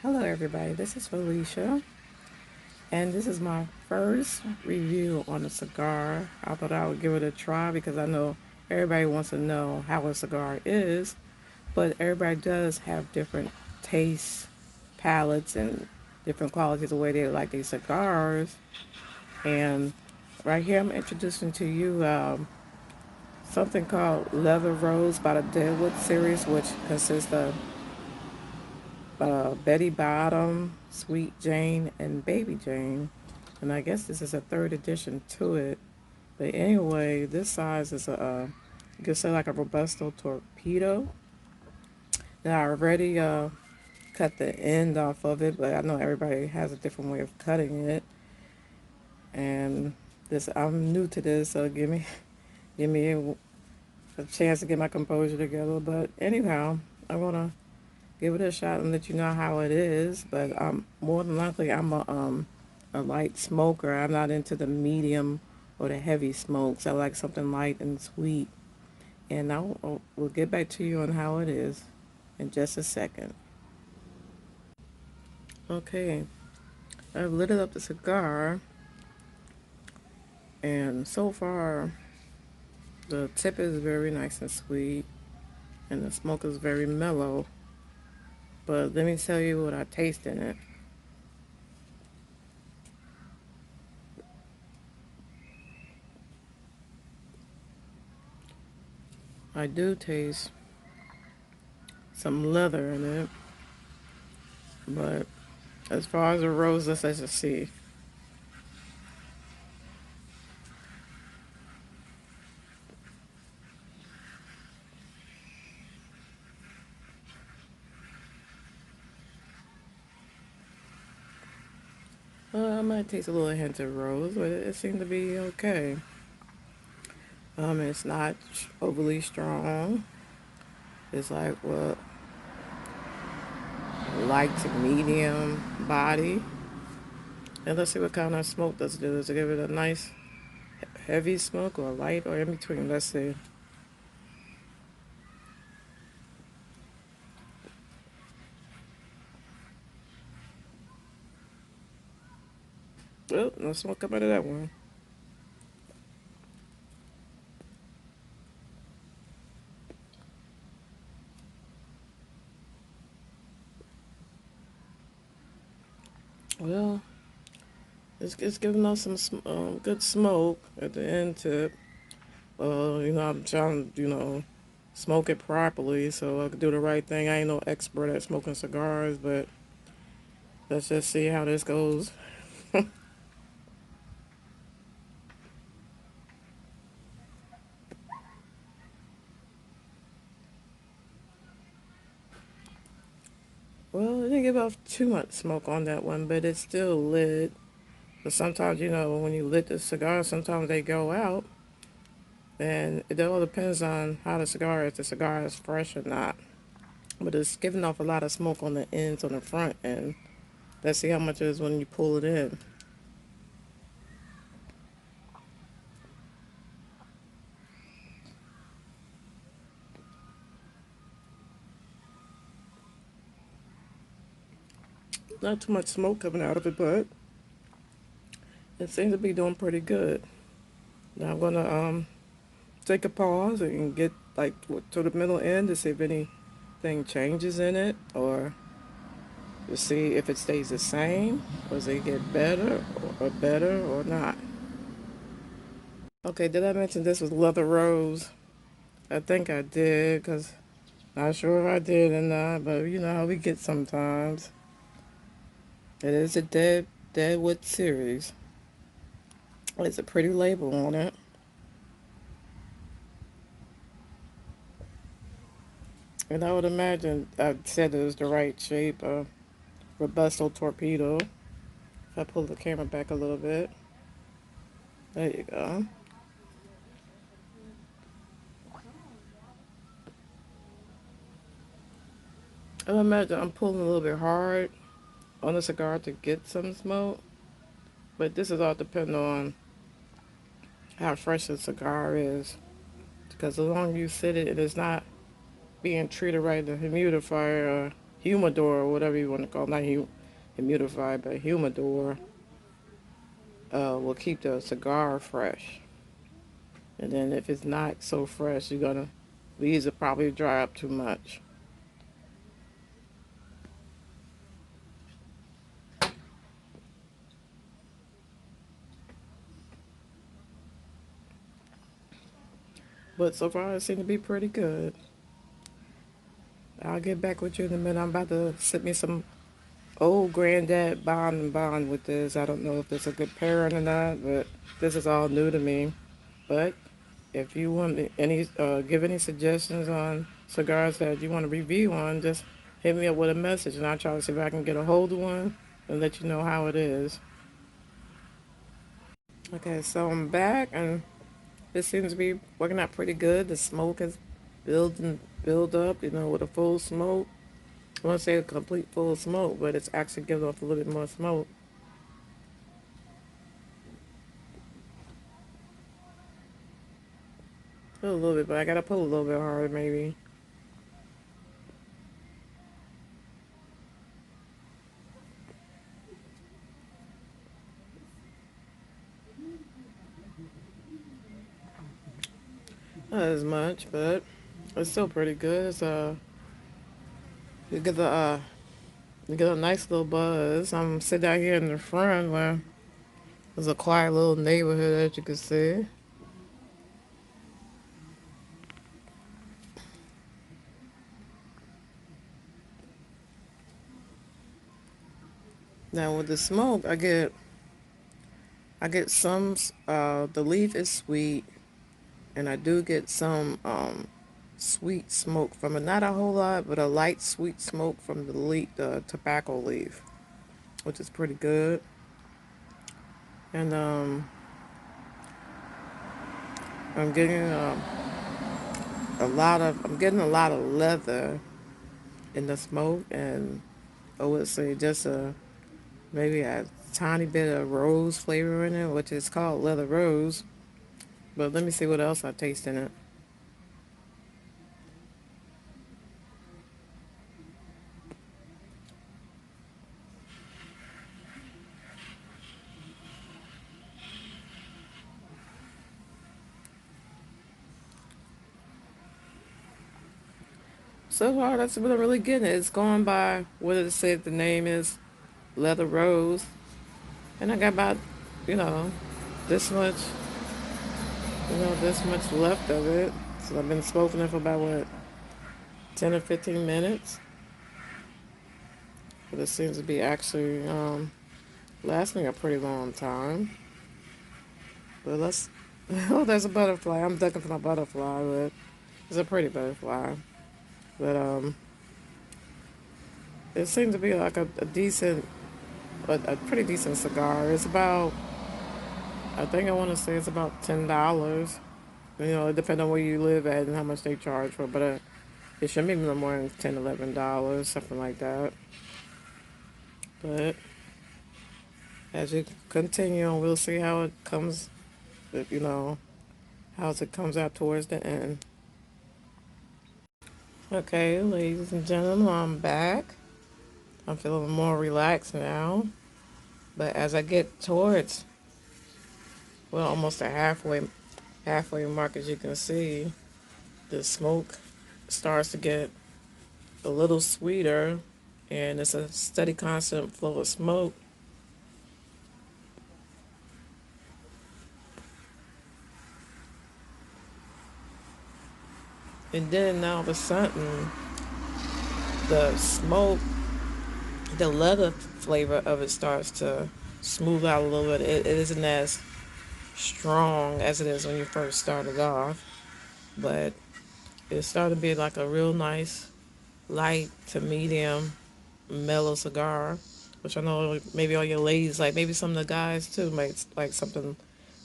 Hello, everybody. This is Felicia, and this is my first review on a cigar. I thought I would give it a try because I know everybody wants to know how a cigar is, but everybody does have different tastes, palates, and different qualities the way they like their cigars. And right here, I'm introducing to you something called Leather Rose by the Deadwood series, which consists of Betty Bottom, Sweet Jane, and Baby Jane. And I guess this is a third edition to it. But anyway, this size is you could say like a Robusto torpedo. Now I already cut the end off of it, but I know everybody has a different way of cutting it. And this, I'm new to this, so give me a chance to get my composure together. But anyhow, I want to give it a shot and let you know how it is. But more than likely, I'm a light smoker. I'm not into the medium or the heavy smokes. I like something light and sweet. And we'll get back to you on how it is in just a second. Okay, I've lit up the cigar, and so far the tip is very nice and sweet, and the smoke is very mellow. But let me tell you what I taste in it. I do taste some leather in it, but as far as the rose, let's just see. I might taste a little hint of rose, but it seemed to be okay. It's not overly strong. It's like what light to medium body. And let's see what kind of smoke does it do. Does it give it a nice heavy smoke or light or in between? Let's see. Oh, no smoke come out of that one. Well, it's giving us some good smoke at the end tip. I'm trying to, smoke it properly so I can do the right thing. I ain't no expert at smoking cigars, but let's just see how this goes. Well, it didn't give off too much smoke on that one, but it's still lit. But sometimes, when you lit the cigar, sometimes they go out. And it all depends on how the cigar is. The cigar is fresh or not. But it's giving off a lot of smoke on the ends, on the front end. Let's see how much it is when you pull it in. Not too much smoke coming out of it, but it seems to be doing pretty good. Now I'm gonna take a pause and get like to the middle end to see if anything changes in it, or to see if it stays the same, or does it get better or not. Okay, did I mention this was Leather Rose? I think I did, cause not sure if I did or not, but you know how we get sometimes. It is a Deadwood series. It's a pretty label on it. And I would imagine I said it was the right shape. Robusto torpedo. If I pull the camera back a little bit. There you go. I would imagine I'm pulling a little bit hard on the cigar to get some smoke. But this is all depending on how fresh the cigar is. Because the longer you sit it, it is not being treated right in the humidifier or humidor or whatever you want to call it, not humidifier, but humidor, will keep the cigar fresh. And then if it's not so fresh, leaves will probably dry up too much. But so far, it seems to be pretty good. I'll get back with you in a minute. I'm about to sip me some old granddad bond and bond with this. I don't know if it's a good pairing or not, but this is all new to me. But if you want any, give any suggestions on cigars that you want to review on, just hit me up with a message, and I'll try to see if I can get a hold of one and let you know how it is. Okay, so I'm back, and this seems to be working out pretty good. The smoke is build up, with a full smoke. I want to say a complete full smoke, but it's actually giving off a little bit more smoke. A little bit, but I gotta pull a little bit harder, maybe. Not as much, but it's still pretty good. You get the you get a nice little buzz. I'm sitting out here in the front where there's a quiet little neighborhood as you can see. Now with the smoke, I get some. The leaf is sweet, and I do get some sweet smoke from it. Not a whole lot, but a light sweet smoke from the tobacco leaf, which is pretty good. And I'm getting I'm getting a lot of leather in the smoke, and I would say just maybe a tiny bit of rose flavor in it, which is called leather rose. But let me see what else I taste in it. So far, that's what I'm really getting. It's going by what it said the name is, leather rose, and I got about, you know, this much, this much left of it. So I've been smoking it for about 10 or 15 minutes. But it seems to be actually lasting a pretty long time. But let's. Oh, there's a butterfly. I'm looking for my butterfly, but it's a pretty butterfly. But it seems to be like a decent, a pretty decent cigar. It's about, I think I want to say it's about $10. It depends on where you live at and how much they charge for. But it should be no more than $10, $11, something like that. But as you continue on, we'll see how it comes. You know, how it comes out towards the end. Okay, ladies and gentlemen, I'm back. I'm feeling more relaxed now. But as I get towards, well, almost a halfway mark, as you can see, the smoke starts to get a little sweeter, and it's a steady, constant flow of smoke. And then all of a sudden, the smoke, the leather flavor of it starts to smooth out a little bit. It isn't as strong as it is when you first started off, but it started to be like a real nice light to medium mellow cigar, which I know maybe all your ladies like, maybe some of the guys too might like something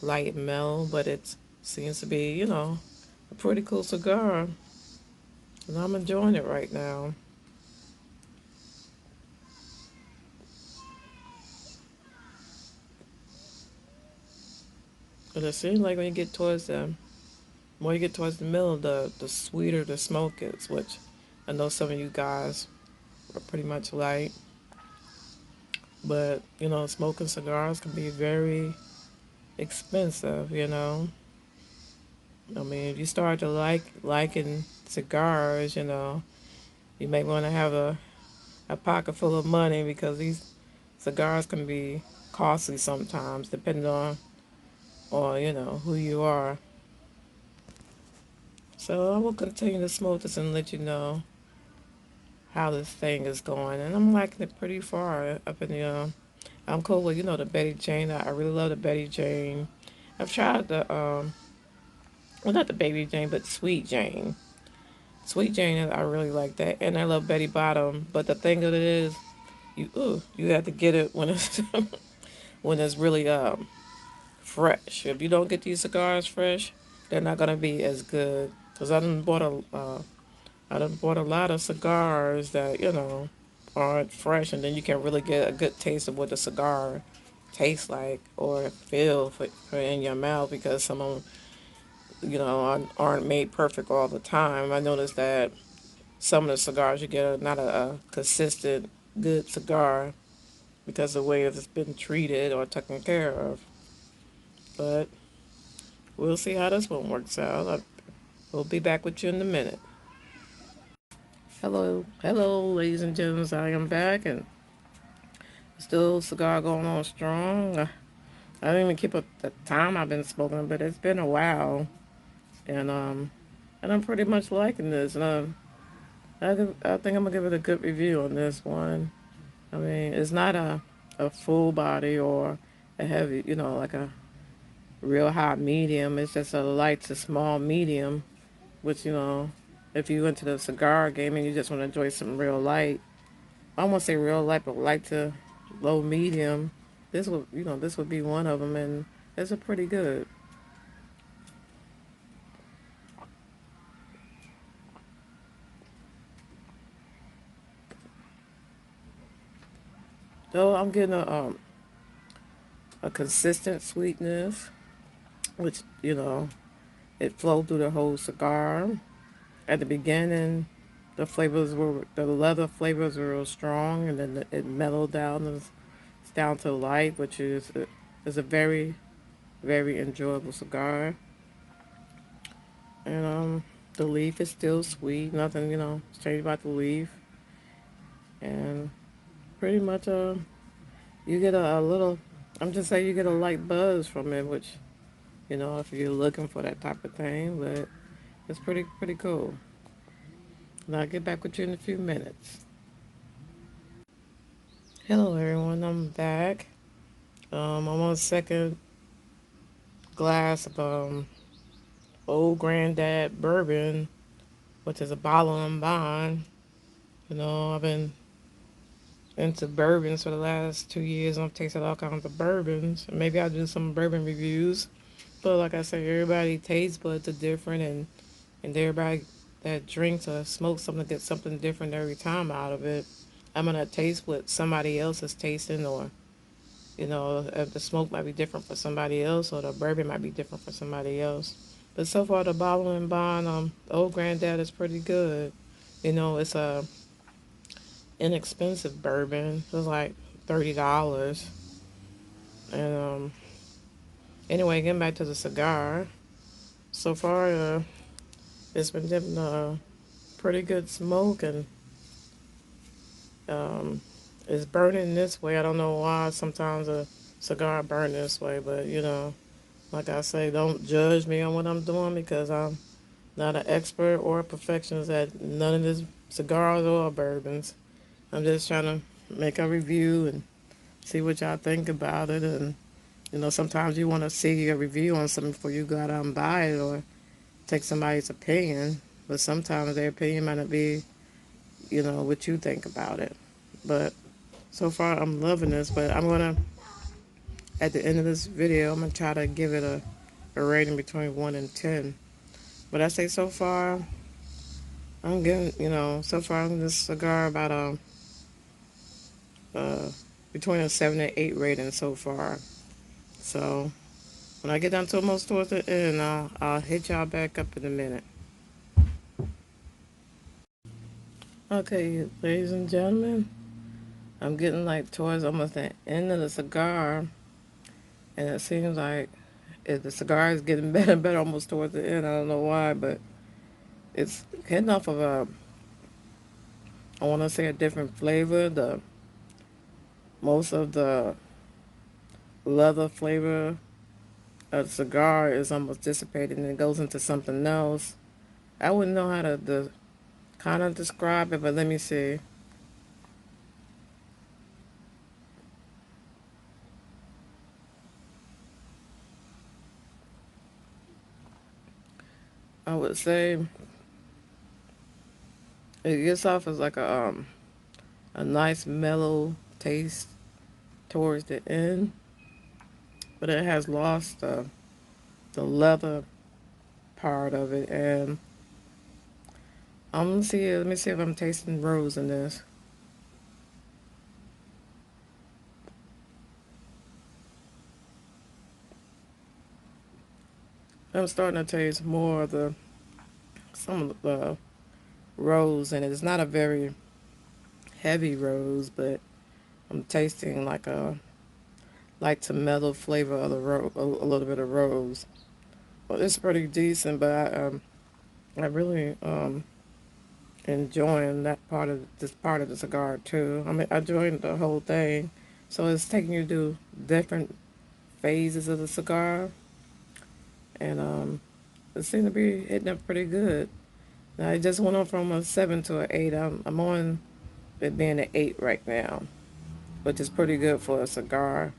light and mellow, but it seems to be, a pretty cool cigar, and I'm enjoying it right now. But it seems like when you get towards the more you get towards the middle, the sweeter the smoke is, which I know some of you guys pretty much light. But smoking cigars can be very expensive. I mean, if you start to liking cigars, you may want to have a pocket full of money because these cigars can be costly sometimes, depending on who you are. So I will continue to smoke this and let you know how this thing is going. And I'm liking it pretty far up in the. I'm cool with the Betty Jane. I really love the Betty Jane. I've tried the well, not the Baby Jane, but Sweet Jane. Sweet Jane, I really like that, and I love Betty Bottom. But the thing of it is, you have to get it when it's when it's really fresh. If you don't get these cigars fresh, they're not gonna be as good. Cause I done bought a lot of cigars that aren't fresh, and then you can really get a good taste of what the cigar tastes like or feel for in your mouth because some of them aren't made perfect all the time. I noticed that some of the cigars you get are not a consistent good cigar because of the way it's been treated or taken care of. But we'll see how this one works out. We'll be back with you in a minute. Hello, hello, ladies and gentlemen. I am back and still cigar going on strong. I don't even keep up the time I've been smoking, but it's been a while, and I'm pretty much liking this. And I think I'm gonna give it a good review on this one. I mean, it's not a full body or a heavy, like a real high medium. It's just a light to small medium, which if you into the cigar game and you just want to enjoy some real light, I won't say real light, but light to low medium. This would be one of them, and it's a pretty good. Though I'm getting a consistent sweetness, which it flowed through the whole cigar. At the beginning, the leather flavors were real strong, and then it mellowed down. It's down to light, which is a very very enjoyable cigar. And the leaf is still sweet. Nothing strange about the leaf. And pretty much you get a little. I'm just saying you get a light buzz from it, which if you're looking for that type of thing, but it's pretty cool. And I'll get back with you in a few minutes. Hello everyone, I'm back. I'm on second glass of old granddad bourbon, which is a bottle and bond. I've been into bourbons for the last 2 years. I've tasted all kinds of bourbons. Maybe I'll do some bourbon reviews. But like I said, everybody taste buds are different, and everybody that drinks or smokes something gets something different every time out of it. I'm gonna taste what somebody else is tasting, or if the smoke might be different for somebody else, or the bourbon might be different for somebody else. But so far, the bottle and bond, old granddad is pretty good. It's a inexpensive bourbon. It was like $30. And anyway, getting back to the cigar. So far, it's been giving a pretty good smoke, and um, it's burning this way. I don't know why sometimes a cigar burn this way, but like I say, don't judge me on what I'm doing because I'm not an expert or a perfectionist at none of this cigars or bourbons. I'm just trying to make a review and see what y'all think about it. And sometimes you want to see a review on something before you go out and buy it or take somebody's opinion. But sometimes their opinion might not be, what you think about it. But so far, I'm loving this. But I'm gonna, at the end of this video, I'm gonna try to give it a rating between 1 and 10. But I say so far, I'm giving, so far I'm this cigar about uh, between a 7 and 8 rating so far. So when I get down to almost towards the end, I'll hit y'all back up in a minute. Okay, ladies and gentlemen, I'm getting like towards almost the end of the cigar, and it seems like the cigar is getting better and better almost towards the end. I don't know why, but it's getting off of I want to say a different flavor. The most of the leather flavor of the cigar is almost dissipated and it goes into something else. I wouldn't know how to kind of describe it, but let me see. I would say it gets off as like a nice mellow taste towards the end, but it has lost the leather part of it. And I'm gonna see. Let me see if I'm tasting rose in this. I'm starting to taste more of the some of the rose, and it's not a very heavy rose, but I'm tasting like a light to mellow flavor of the a little bit of rose. Well, it's pretty decent, but I really enjoying that part of this part of the cigar too. I mean, I enjoyed the whole thing. So it's taking you to different phases of the cigar, and it seemed to be hitting up pretty good. Now it just went on from a 7 to an 8. I'm on it being an 8 right now, which is pretty good for a cigar.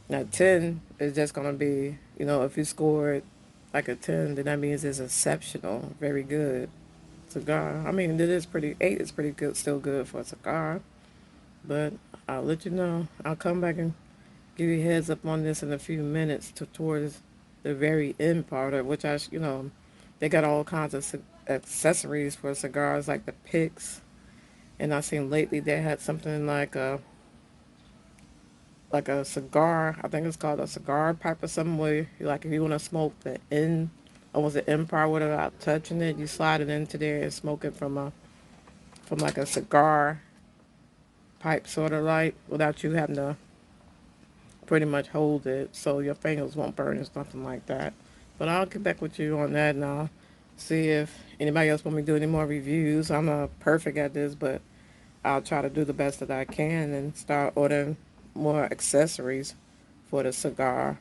Now 10 is just gonna be, if you score it like a 10, then that means it's exceptional, very good cigar. I mean, it is pretty. 8 is pretty good, still good for a cigar. But I'll let you know. I'll come back and give you a heads up on this in a few minutes towards the very end part of which they got all kinds of accessories for cigars like the picks. And I seen lately they had something like a cigar. I think it's called a cigar pipe or something where like if you want to smoke the end, almost the end part without touching it, you slide it into there and smoke it from like a cigar pipe sort of like without you having to pretty much hold it so your fingers won't burn or something like that. But I'll get back with you on that and I'll see if anybody else want me to do any more reviews. I'm not perfect at this, but I'll try to do the best that I can and start ordering more accessories for the cigar.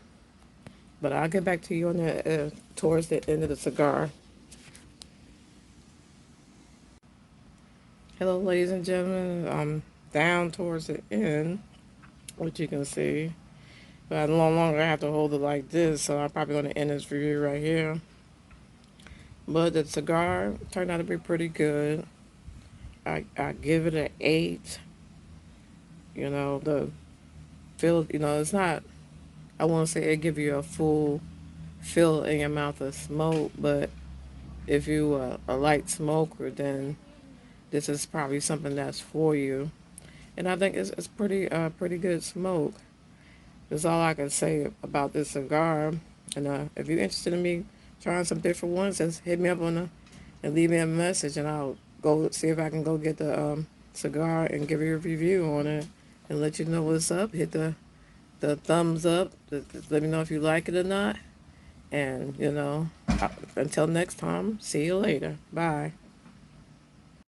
But I'll get back to you on that towards the end of the cigar. Hello, ladies and gentlemen. I'm down towards the end, which you can see. But I no longer have to hold it like this, so I'm probably going to end this review right here. But the cigar turned out to be pretty good. I give it an 8. The feel, it's not, I won't say it give you a full fill in your mouth of smoke, but if you a light smoker, then this is probably something that's for you. And I think it's pretty good smoke. That's all I can say about this cigar. And if you're interested in me trying some different ones, just hit me up and leave me a message, and I'll go see if I can go get the cigar and give you a review on it and let you know what's up. Hit the thumbs up. Let me know if you like it or not. And until next time, see you later. Bye.